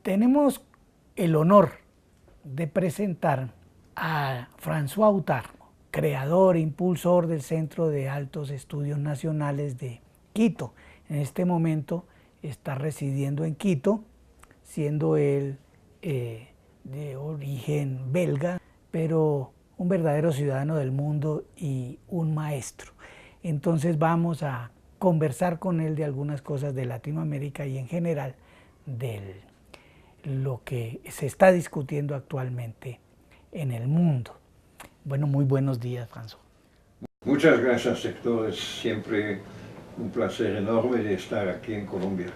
Tenemos el honor de presentar a François Outarmo, creador e impulsor del Centro de Altos Estudios Nacionales de Quito. En este momento está residiendo en Quito, siendo él de origen belga, pero un verdadero ciudadano del mundo y un maestro. Entonces vamos a conversar con él de algunas cosas de Latinoamérica y en general de lo que se está discutiendo actualmente en el mundo. Bueno, muy buenos días, François. Muchas gracias, Héctor. Es siempre un placer enorme de estar aquí en Colombia.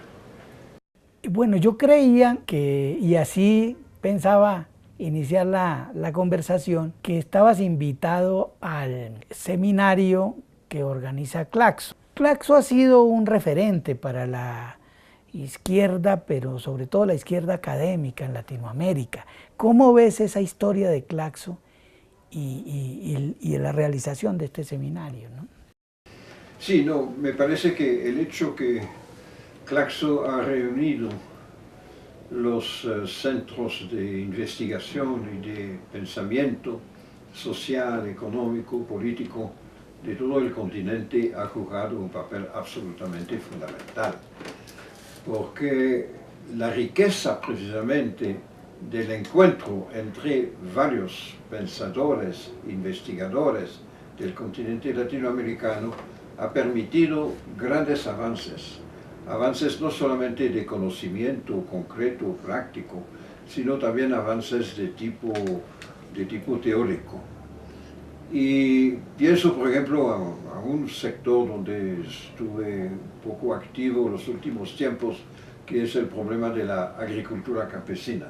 Bueno, yo creía que, y así pensaba iniciar la conversación, que estabas invitado al seminario que organiza Claxo. Claxo ha sido un referente para la izquierda, pero sobre todo la izquierda académica en Latinoamérica. ¿Cómo ves esa historia de Claxo y la realización de este seminario, ¿no? Sí, no, me parece que el hecho que Claxo ha reunido los centros de investigación y de pensamiento social, económico, político de todo el continente ha jugado un papel absolutamente fundamental, porque la riqueza precisamente del encuentro entre varios pensadores, investigadores del continente latinoamericano ha permitido grandes avances no solamente de conocimiento concreto, práctico, sino también avances de tipo teórico. Y pienso, por ejemplo, a un sector donde estuve poco activo en los últimos tiempos, que es el problema de la agricultura campesina.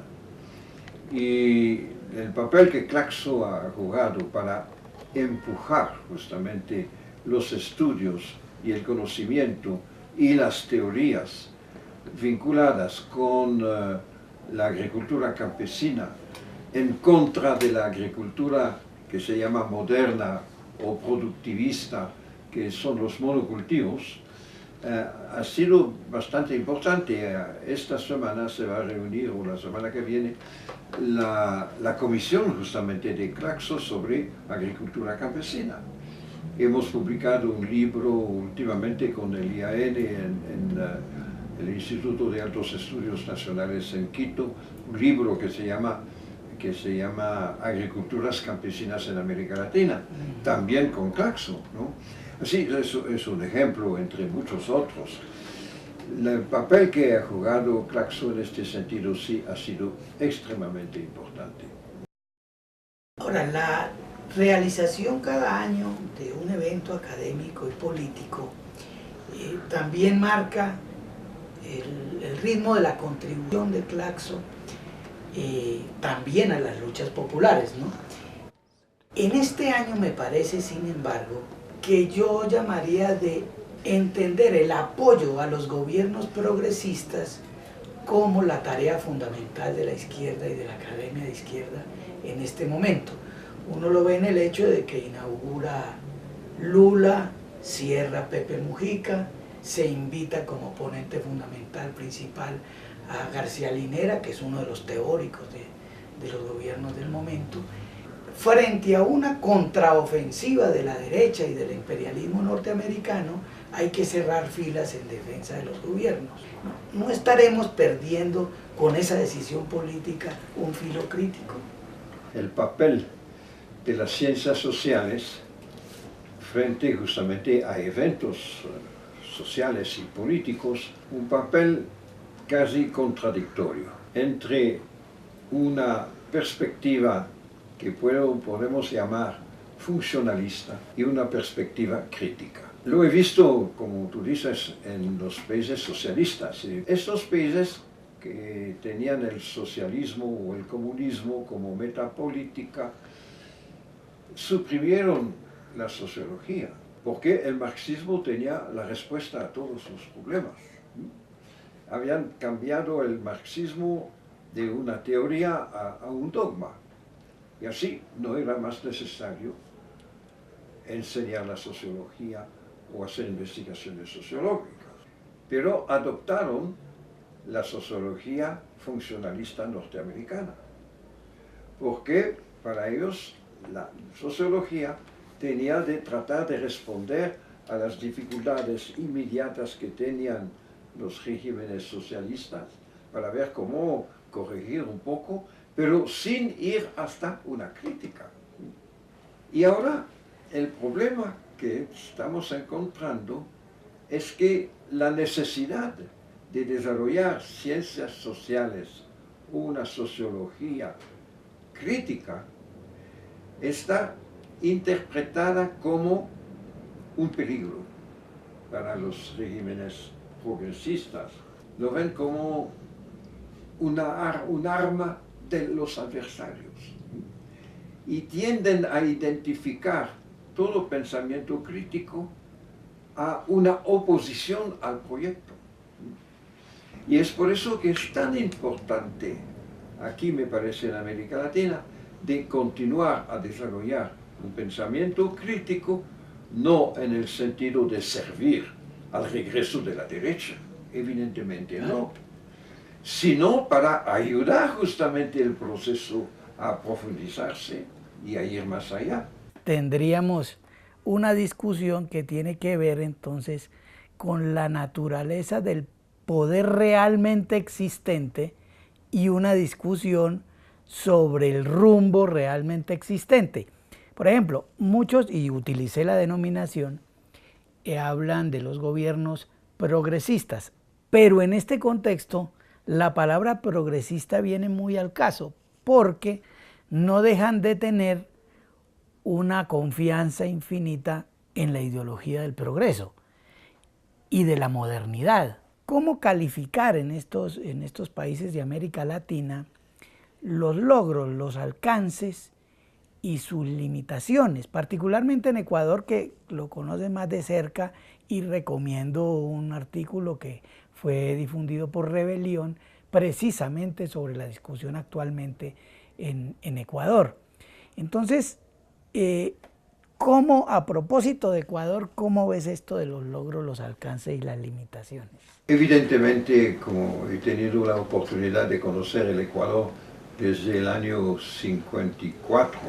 Y el papel que Claxo ha jugado para empujar justamente los estudios y el conocimiento y las teorías vinculadas con la agricultura campesina en contra de la agricultura que se llama moderna o productivista, que son los monocultivos, ha sido bastante importante. Esta semana se va a reunir, o la semana que viene, la comisión justamente de Claxo sobre agricultura campesina. Hemos publicado un libro últimamente con el IAN en el Instituto de Altos Estudios Nacionales en Quito, un libro que se llama Agriculturas Campesinas en América Latina, también con Claxo, ¿no? Así, eso es un ejemplo entre muchos otros. El papel que ha jugado Claxo en este sentido sí ha sido extremadamente importante. Ahora, la realización cada año de un evento académico y político también marca el ritmo de la contribución de Claxo también a las luchas populares, ¿no? En este año me parece, sin embargo, que yo llamaría de entender el apoyo a los gobiernos progresistas como la tarea fundamental de la izquierda y de la academia de izquierda en este momento. Uno lo ve en el hecho de que inaugura Lula, cierra Pepe Mujica, se invita como ponente fundamental principal a García Linera, que es uno de los teóricos de los gobiernos del momento, frente a una contraofensiva de la derecha y del imperialismo norteamericano. Hay que cerrar filas en defensa de los gobiernos. ¿No estaremos perdiendo con esa decisión política un filo crítico? El papel de las ciencias sociales frente justamente a eventos sociales y políticos, un papel casi contradictorio entre una perspectiva que podemos llamar funcionalista y una perspectiva crítica. Lo he visto, como tú dices, en los países socialistas. Estos países que tenían el socialismo o el comunismo como meta política, suprimieron la sociología, porque el marxismo tenía la respuesta a todos los problemas. Habían cambiado el marxismo de una teoría a un dogma, y así no era más necesario enseñar la sociología o hacer investigaciones sociológicas. Pero adoptaron la sociología funcionalista norteamericana, porque para ellos la sociología tenía de tratar de responder a las dificultades inmediatas que tenían los regímenes socialistas para ver cómo corregir un poco, pero sin ir hasta una crítica. Y ahora el problema que estamos encontrando es que la necesidad de desarrollar ciencias sociales, una sociología crítica, está interpretada como un peligro para los regímenes progresistas. Lo ven como un arma de los adversarios y tienden a identificar todo pensamiento crítico a una oposición al proyecto. Y es por eso que es tan importante, aquí me parece en América Latina, de continuar a desarrollar un pensamiento crítico, no en el sentido de servir al regreso de la derecha, evidentemente no, sino para ayudar justamente el proceso a profundizarse y a ir más allá. Tendríamos una discusión que tiene que ver entonces con la naturaleza del poder realmente existente y una discusión sobre el rumbo realmente existente. Por ejemplo, muchos, y utilicé la denominación, hablan de los gobiernos progresistas, pero en este contexto la palabra progresista viene muy al caso, porque no dejan de tener una confianza infinita en la ideología del progreso y de la modernidad. ¿Cómo calificar en estos países de América Latina los logros, los alcances y sus limitaciones? Particularmente en Ecuador, que lo conoce más de cerca, y recomiendo un artículo que fue difundido por Rebelión precisamente sobre la discusión actualmente en Ecuador. Entonces, ¿cómo, a propósito de Ecuador, cómo ves esto de los logros, los alcances y las limitaciones? Evidentemente, como he tenido la oportunidad de conocer el Ecuador desde el año 54,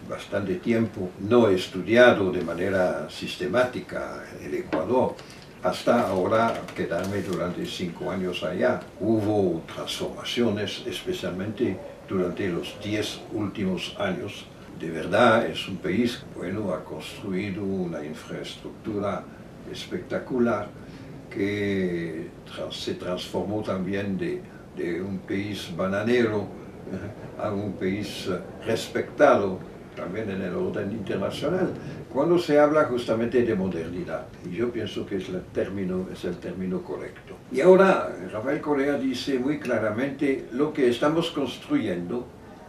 bastante tiempo, no he estudiado de manera sistemática el Ecuador, hasta ahora quedarme durante 5 años allá. Hubo transformaciones, especialmente durante los 10 últimos años. De verdad es un país, bueno, ha construido una infraestructura espectacular que se transformó también de un país bananero a un país respetado también en el orden internacional, cuando se habla justamente de modernidad. Y yo pienso que es el término correcto. Y ahora Rafael Correa dice muy claramente: lo que estamos construyendo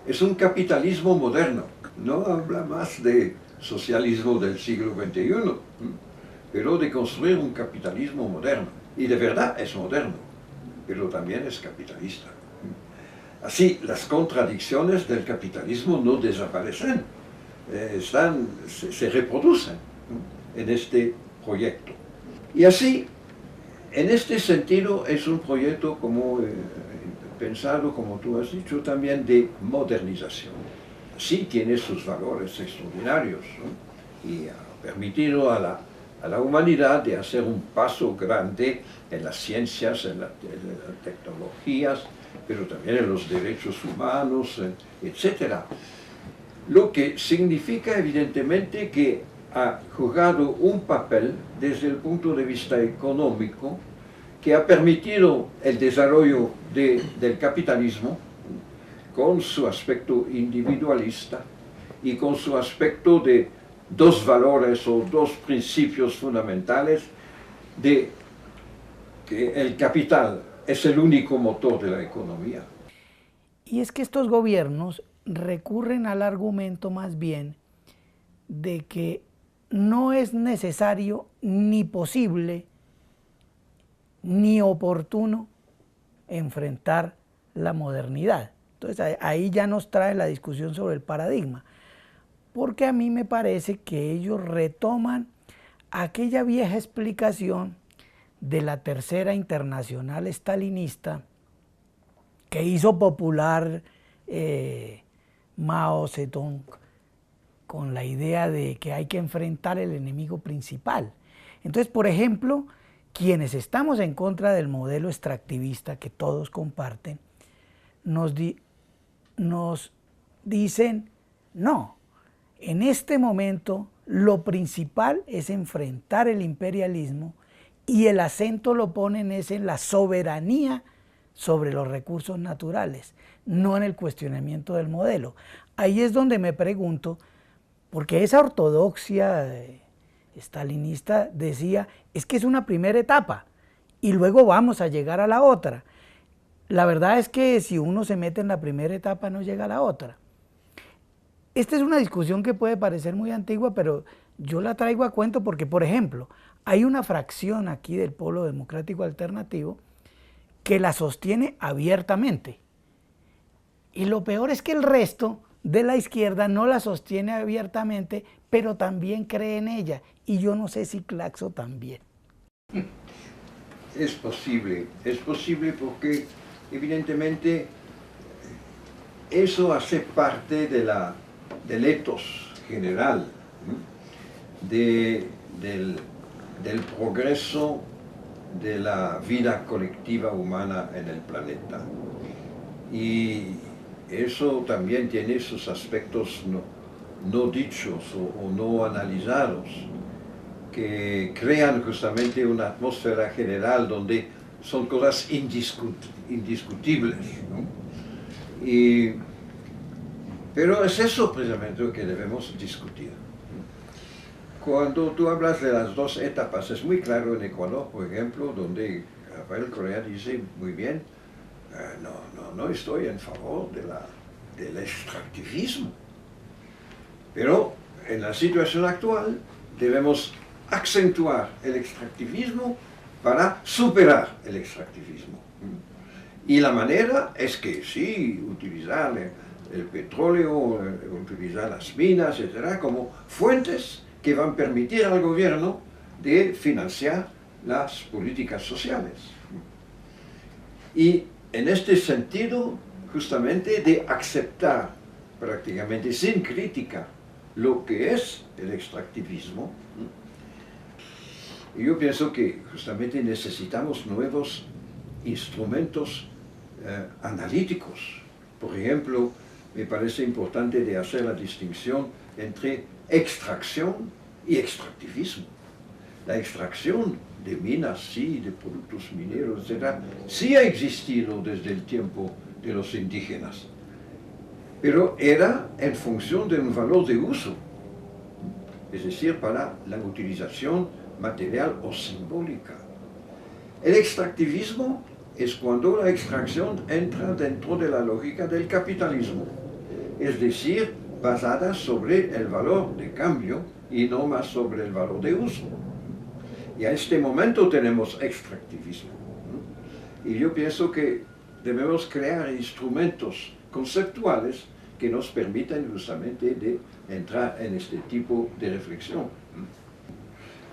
es un capitalismo moderno. No habla más de socialismo del siglo XXI, pero de construir un capitalismo moderno. Y de verdad es moderno, pero también es capitalista. Así, las contradicciones del capitalismo no desaparecen, se reproducen en este proyecto. Y así, en este sentido, es un proyecto como pensado, como tú has dicho, también de modernización. Sí tiene sus valores extraordinarios, ¿no? Y ha permitido a la humanidad de hacer un paso grande en las ciencias, en las tecnologías, pero también en los derechos humanos, etc. Lo que significa evidentemente que ha jugado un papel desde el punto de vista económico que ha permitido el desarrollo del capitalismo con su aspecto individualista y con su aspecto de dos valores o dos principios fundamentales de que el capital es el único motor de la economía. Y es que estos gobiernos recurren al argumento más bien de que no es necesario ni posible ni oportuno enfrentar la modernidad. Entonces ahí ya nos trae la discusión sobre el paradigma, porque a mí me parece que ellos retoman aquella vieja explicación de la Tercera Internacional Stalinista que hizo popular Mao Zedong con la idea de que hay que enfrentar el enemigo principal. Entonces, por ejemplo, quienes estamos en contra del modelo extractivista que todos comparten, nos dicen, no, en este momento lo principal es enfrentar el imperialismo y el acento lo ponen es en la soberanía sobre los recursos naturales, no en el cuestionamiento del modelo. Ahí es donde me pregunto, porque esa ortodoxia estalinista decía, es que es una primera etapa y luego vamos a llegar a la otra. La verdad es que si uno se mete en la primera etapa no llega a la otra. Esta es una discusión que puede parecer muy antigua, pero yo la traigo a cuento porque, por ejemplo, hay una fracción aquí del Polo Democrático Alternativo que la sostiene abiertamente. Y lo peor es que el resto de la izquierda no la sostiene abiertamente, pero también cree en ella. Y yo no sé si Claxo también. Es posible porque evidentemente eso hace parte del ethos general, del progreso de la vida colectiva humana en el planeta. Y eso también tiene sus aspectos no dichos o no analizados, que crean justamente una atmósfera general donde son cosas indiscutibles, ¿no? Pero es eso precisamente lo que debemos discutir. Cuando tú hablas de las dos etapas, es muy claro en Ecuador, por ejemplo, donde Rafael Correa dice muy bien, no estoy en favor del extractivismo. Pero en la situación actual debemos acentuar el extractivismo para superar el extractivismo. Y la manera es que sí, utilizar el petróleo, utilizar las minas, etcétera, como fuentes que van a permitir al gobierno de financiar las políticas sociales. Y en este sentido, justamente de aceptar prácticamente sin crítica lo que es el extractivismo, yo pienso que justamente necesitamos nuevos instrumentos analíticos. Por ejemplo, me parece importante de hacer la distinción entre extracción y extractivismo. La extracción de minas, sí, de productos mineros, etc., sí ha existido desde el tiempo de los indígenas, pero era en función de un valor de uso, es decir, para la utilización material o simbólica. El extractivismo es cuando la extracción entra dentro de la lógica del capitalismo, es decir, basada sobre el valor de cambio y no más sobre el valor de uso. Y a este momento tenemos extractivismo. Y yo pienso que debemos crear instrumentos conceptuales que nos permitan justamente de entrar en este tipo de reflexión.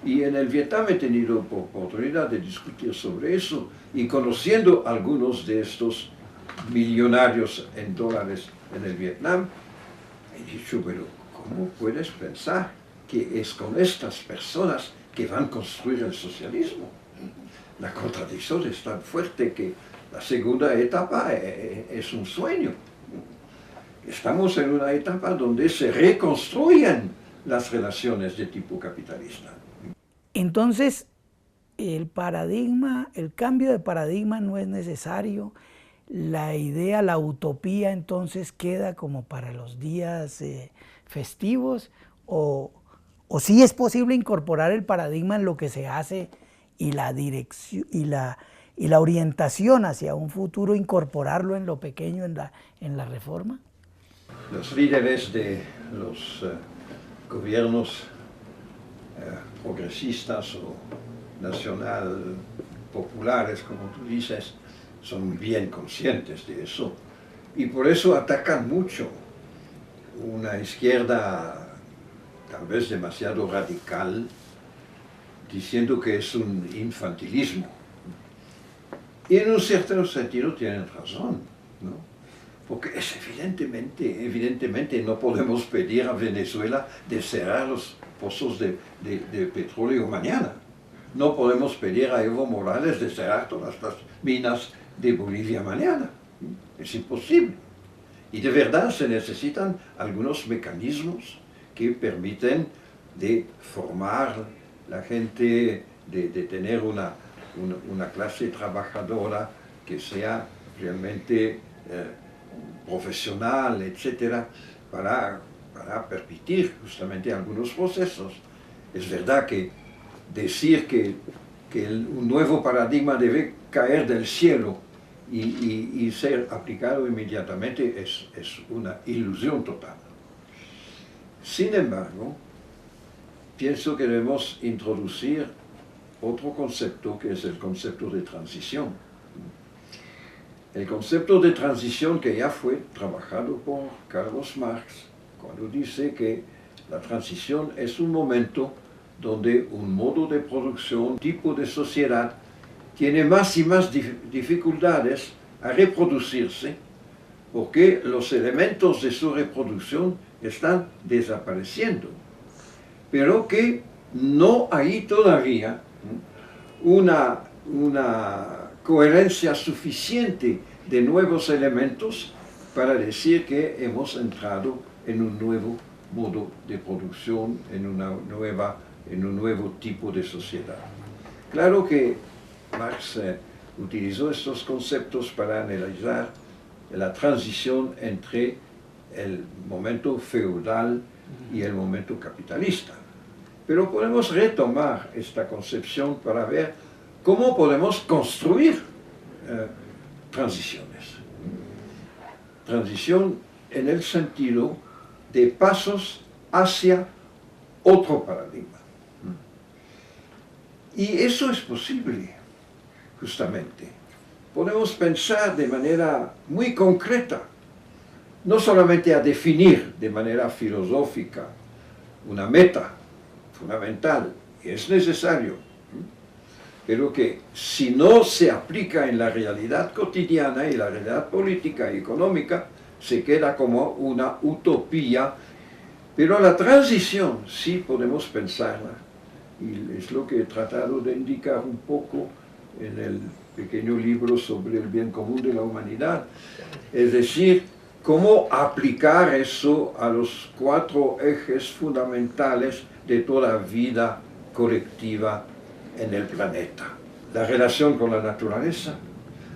Y en el Vietnam he tenido oportunidad de discutir sobre eso y conociendo algunos de estos millonarios en dólares en el Vietnam, he dicho, pero ¿cómo puedes pensar que es con estas personas que van a construir el socialismo? La contradicción es tan fuerte que la segunda etapa es un sueño. Estamos en una etapa donde se reconstruyen las relaciones de tipo capitalista. Entonces, el cambio de paradigma no es necesario. La idea, la utopía, entonces queda como para los días festivos, o sí es posible incorporar el paradigma en lo que se hace y la dirección y la orientación hacia un futuro, incorporarlo en lo pequeño, en la reforma. Los líderes de los gobiernos progresistas o nacional populares, como tú dices, son bien conscientes de eso y por eso atacan mucho una izquierda tal vez demasiado radical, diciendo que es un infantilismo. Y en un cierto sentido tienen razón. ¿no? Porque es evidentemente no podemos pedir a Venezuela de cerrar los pozos de petróleo mañana. No podemos pedir a Evo Morales de cerrar todas las minas de Bolivia mañana. Es imposible. Y de verdad se necesitan algunos mecanismos que permiten de formar la gente, de tener una clase trabajadora que sea realmente profesional, etcétera, para permitir justamente algunos procesos. Es verdad que decir que un nuevo paradigma debe caer del cielo y ser aplicado inmediatamente es una ilusión total. Sin embargo, pienso que debemos introducir otro concepto que es el concepto de transición. El concepto de transición que ya fue trabajado por Carlos Marx, cuando dice que la transición es un momento donde un modo de producción, un tipo de sociedad, tiene más y más dificultades a reproducirse porque los elementos de su reproducción están desapareciendo, pero que no hay todavía una coherencia suficiente de nuevos elementos para decir que hemos entrado en un nuevo modo de producción, en un nuevo tipo de sociedad. Claro que Marx utilizó estos conceptos para analizar la transición entre el momento feudal y el momento capitalista. Pero podemos retomar esta concepción para ver cómo podemos construir transiciones. Transición en el sentido de pasos hacia otro paradigma. Y eso es posible, justamente. Podemos pensar de manera muy concreta, no solamente a definir de manera filosófica una meta fundamental, y es necesario, pero que si no se aplica en la realidad cotidiana y la realidad política y económica, se queda como una utopía. Pero la transición sí podemos pensarla, y es lo que he tratado de indicar un poco en el pequeño libro sobre el bien común de la humanidad, es decir, cómo aplicar eso a los 4 ejes fundamentales de toda vida colectiva en el planeta. La relación con la naturaleza,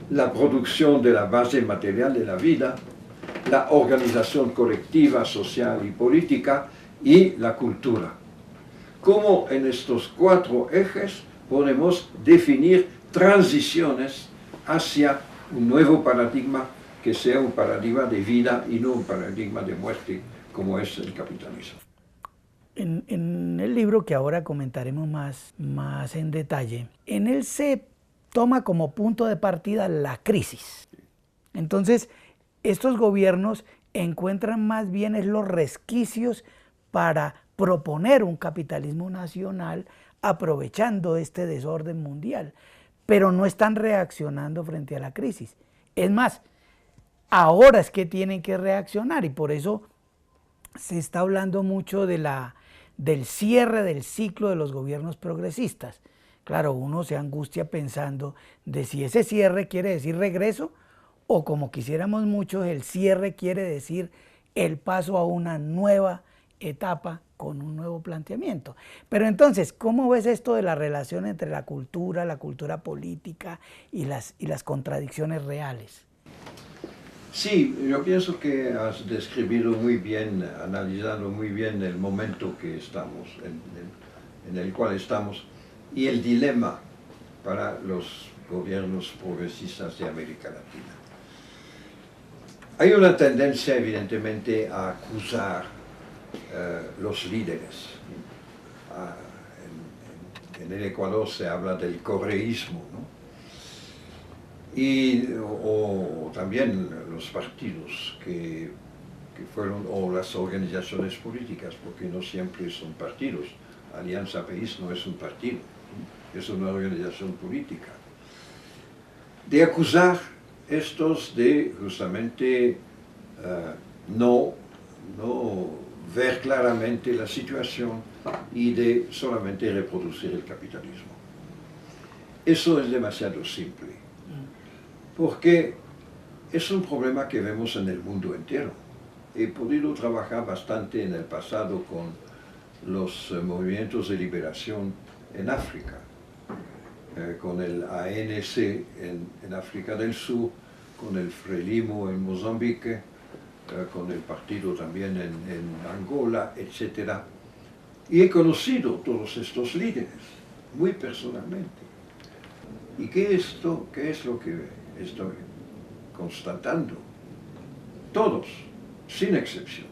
la producción de la base material de la vida, la organización colectiva, social y política, y la cultura. ¿Cómo en estos 4 ejes podemos definir transiciones hacia un nuevo paradigma que sea un paradigma de vida y no un paradigma de muerte como es el capitalismo? En el libro que ahora comentaremos más en detalle, en él se toma como punto de partida la crisis. Entonces, estos gobiernos encuentran más bien los resquicios para proponer un capitalismo nacional aprovechando este desorden mundial, pero no están reaccionando frente a la crisis. Es más, ahora es que tienen que reaccionar y por eso se está hablando mucho del cierre del ciclo de los gobiernos progresistas. Claro, uno se angustia pensando de si ese cierre quiere decir regreso o, como quisiéramos muchos, el cierre quiere decir el paso a una nueva etapa con un nuevo planteamiento. Pero entonces, ¿cómo ves esto de la relación entre la cultura política y las contradicciones reales? Sí, yo pienso que has descrito muy bien, analizado muy bien el momento que estamos, en el cual estamos, y el dilema para los gobiernos progresistas de América Latina. Hay una tendencia, evidentemente, a acusar los líderes. En el Ecuador se habla del correísmo, ¿no? O también los partidos que fueron, o las organizaciones políticas, porque no siempre son partidos. Alianza País no es un partido, es una organización política. De acusar estos de justamente no ver claramente la situación y de solamente reproducir el capitalismo. Eso es demasiado simple, porque es un problema que vemos en el mundo entero. He podido trabajar bastante en el pasado con los movimientos de liberación en África, con el ANC en África del Sur, con el Frelimo en Mozambique, con el partido también en Angola, etc. Y he conocido todos estos líderes, muy personalmente. ¿Y qué es lo que estoy constatando? Todos, sin excepción,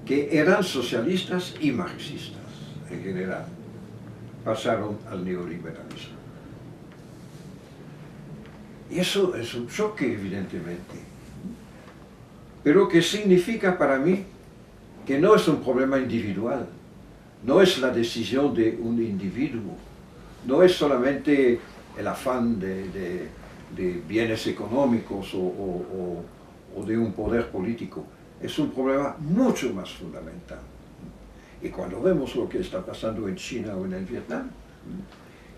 que eran socialistas y marxistas en general, pasaron al neoliberalismo. Y eso es un choque, evidentemente. Pero que significa para mí que no es un problema individual, no es la decisión de un individuo, no es solamente el afán de bienes económicos o de un poder político, es un problema mucho más fundamental. Y cuando vemos lo que está pasando en China o en el Vietnam,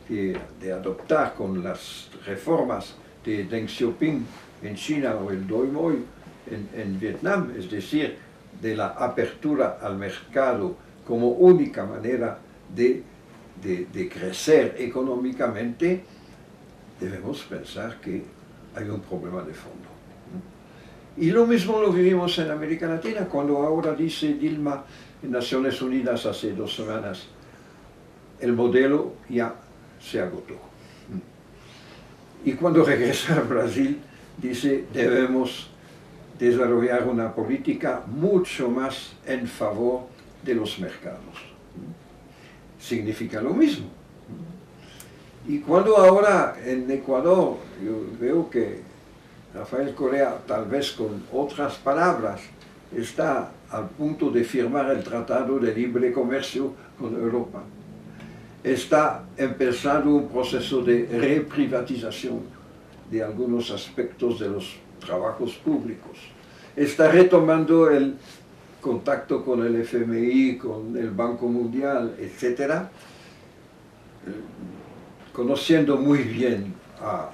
que de adoptar con las reformas de Deng Xiaoping en China o el Doi Moi en Vietnam, es decir, de la apertura al mercado como única manera de crecer económicamente, debemos pensar que hay un problema de fondo. Y lo mismo lo vivimos en América Latina, cuando ahora dice Dilma en Naciones Unidas hace 2 semanas, el modelo ya se agotó. Y cuando regresa a Brasil, dice, debemos desarrollar una política mucho más en favor de los mercados. Significa lo mismo. Y cuando ahora en Ecuador yo veo que Rafael Correa, tal vez con otras palabras, está al punto de firmar el Tratado de Libre Comercio con Europa, está empezando un proceso de reprivatización de algunos aspectos de los trabajos públicos, está retomando el contacto con el FMI, con el Banco Mundial, etc., conociendo muy bien a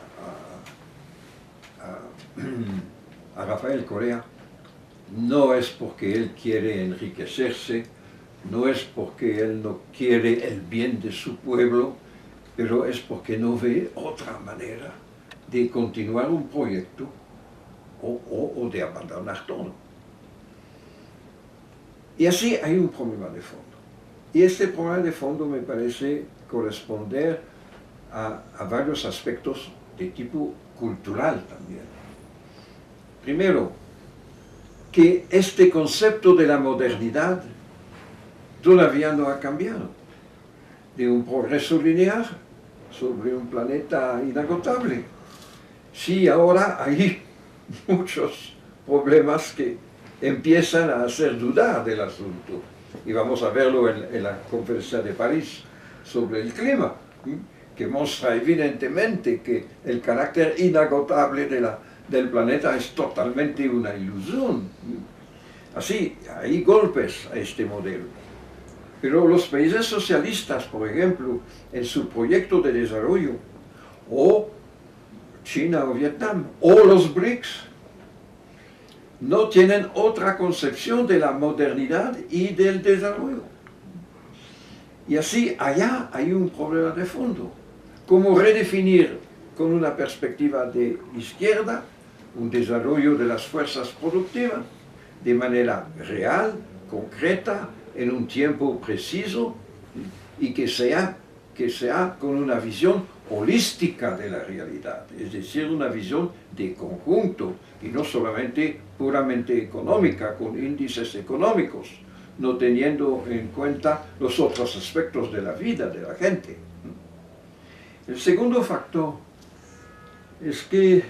Rafael Correa, no es porque él quiere enriquecerse, no es porque él no quiere el bien de su pueblo, pero es porque no ve otra manera de continuar un proyecto o de abandonar todo. Y así hay un problema de fondo. Y este problema de fondo me parece corresponder a varios aspectos de tipo cultural también. Primero, que este concepto de la modernidad todavía no ha cambiado. De un progreso lineal sobre un planeta inagotable. Sí, ahora hay muchos problemas que empiezan a hacer dudar del asunto. Y vamos a verlo en la conferencia de París sobre el clima, que muestra evidentemente que el carácter inagotable del planeta es totalmente una ilusión. Así, hay golpes a este modelo. Pero los países socialistas, por ejemplo, en su proyecto de desarrollo, o China o Vietnam, o los BRICS, no tienen otra concepción de la modernidad y del desarrollo. Y así, allá hay un problema de fondo. ¿Cómo redefinir con una perspectiva de izquierda un desarrollo de las fuerzas productivas de manera real, concreta, en un tiempo preciso y que sea con una visión holística de la realidad, es decir, una visión de conjunto y no solamente puramente económica, con índices económicos, no teniendo en cuenta los otros aspectos de la vida de la gente. El segundo factor es que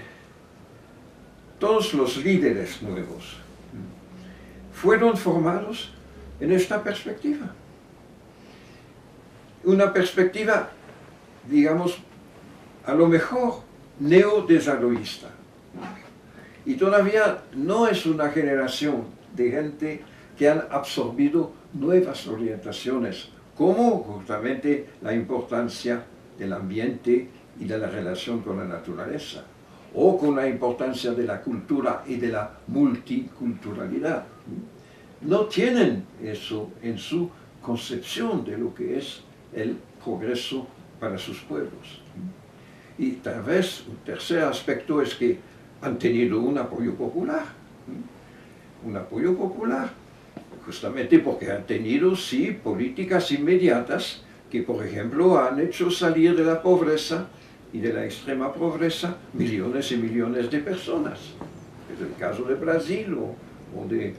todos los líderes nuevos fueron formados en esta perspectiva. Una perspectiva, digamos, a lo mejor neodesarrollista. Y todavía no es una generación de gente que han absorbido nuevas orientaciones, como justamente la importancia del ambiente y de la relación con la naturaleza, o con la importancia de la cultura y de la multiculturalidad. No tienen eso en su concepción de lo que es el progreso para sus pueblos. Y tal vez un tercer aspecto es que han tenido un apoyo popular. Un apoyo popular, justamente porque han tenido, sí, políticas inmediatas que, por ejemplo, han hecho salir de la pobreza y de la extrema pobreza millones y millones de personas. Es el caso de Brasil o de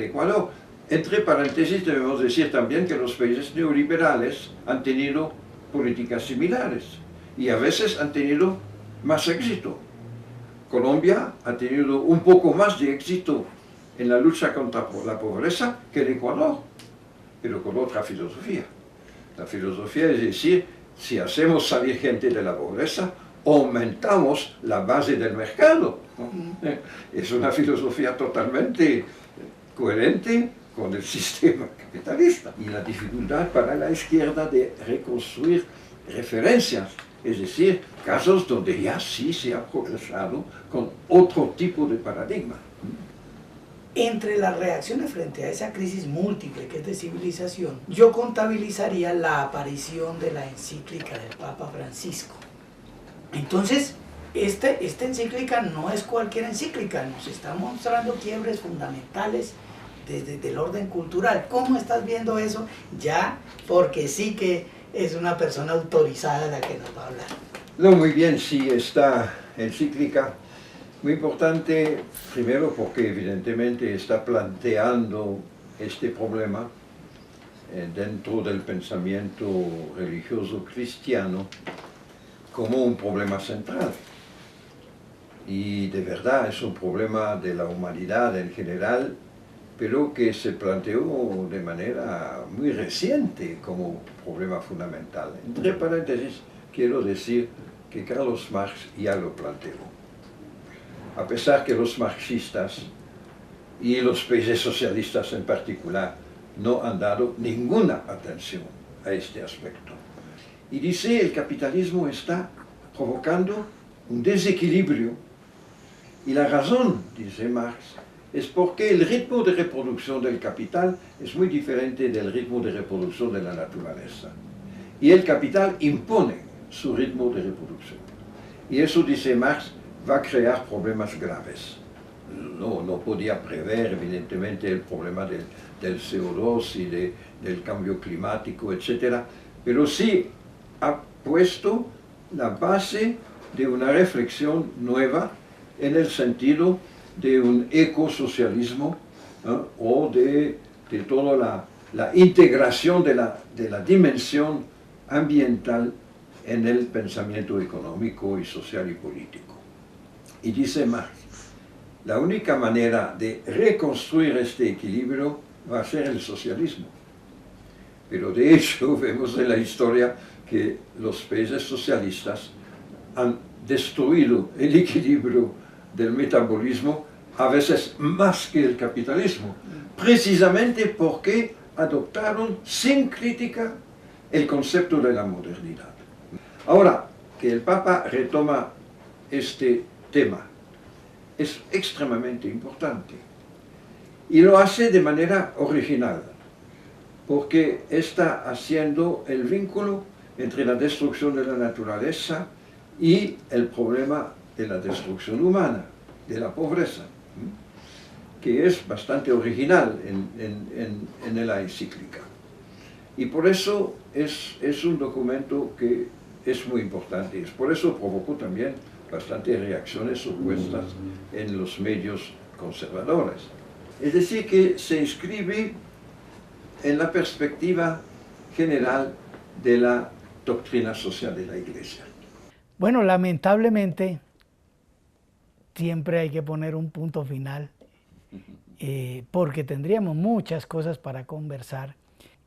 Ecuador. Entre paréntesis, debemos decir también que los países neoliberales han tenido políticas similares y a veces han tenido más éxito. Colombia ha tenido un poco más de éxito en la lucha contra la pobreza que el Ecuador, pero con otra filosofía. La filosofía es decir, si hacemos salir gente de la pobreza, aumentamos la base del mercado. Es una filosofía totalmente coherente con el sistema capitalista. Y la dificultad para la izquierda de reconstruir referencias, es decir, casos donde ya sí se ha progresado con otro tipo de paradigma. Entre las reacciones frente a esa crisis múltiple que es de civilización, yo contabilizaría la aparición de la encíclica del Papa Francisco. Entonces, esta encíclica no es cualquier encíclica, nos está mostrando quiebres fundamentales desde el orden cultural. ¿Cómo estás viendo eso? Ya, porque sí que es una persona autorizada la que nos va a hablar. No, muy bien, sí, esta encíclica, muy importante, primero porque evidentemente está planteando este problema dentro del pensamiento religioso cristiano como un problema central. Y de verdad es un problema de la humanidad en general, pero que se planteó de manera muy reciente como problema fundamental. Entre paréntesis, quiero decir que Carlos Marx ya lo planteó. A pesar que los marxistas y los países socialistas en particular no han dado ninguna atención a este aspecto. Y dice, el capitalismo está provocando un desequilibrio y la razón, dice Marx, es porque el ritmo de reproducción del capital es muy diferente del ritmo de reproducción de la naturaleza. Y el capital impone su ritmo de reproducción. Y eso, dice Marx, va a crear problemas graves. No podía prever, evidentemente, el problema del CO2 y del cambio climático, etc. Pero sí ha puesto la base de una reflexión nueva en el sentido de un ecosocialismo, ¿no? O de toda la integración de la dimensión ambiental en el pensamiento económico y social y político. Y dice Marx, la única manera de reconstruir este equilibrio va a ser el socialismo. Pero de hecho vemos en la historia que los países socialistas han destruido el equilibrio del metabolismo a veces más que el capitalismo, precisamente porque adoptaron sin crítica el concepto de la modernidad. Ahora, que el Papa retoma este tema es extremadamente importante y lo hace de manera original, porque está haciendo el vínculo entre la destrucción de la naturaleza y el problema de la destrucción humana, de la pobreza, que es bastante original en la encíclica. Y por eso es un documento que es muy importante, y por eso provocó también bastantes reacciones opuestas en los medios conservadores. Es decir, que se inscribe en la perspectiva general de la doctrina social de la Iglesia. Bueno, lamentablemente siempre hay que poner un punto final, porque tendríamos muchas cosas para conversar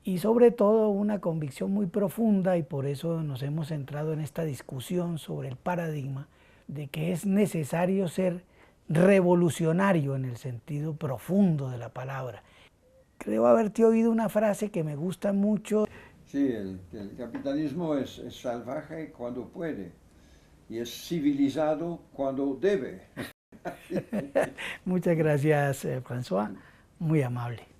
y sobre todo una convicción muy profunda, y por eso nos hemos centrado en esta discusión sobre el paradigma de que es necesario ser revolucionario en el sentido profundo de la palabra. Creo haberte oído una frase que me gusta mucho. Sí, el capitalismo es salvaje cuando puede y es civilizado cuando debe. Muchas gracias, François, muy amable.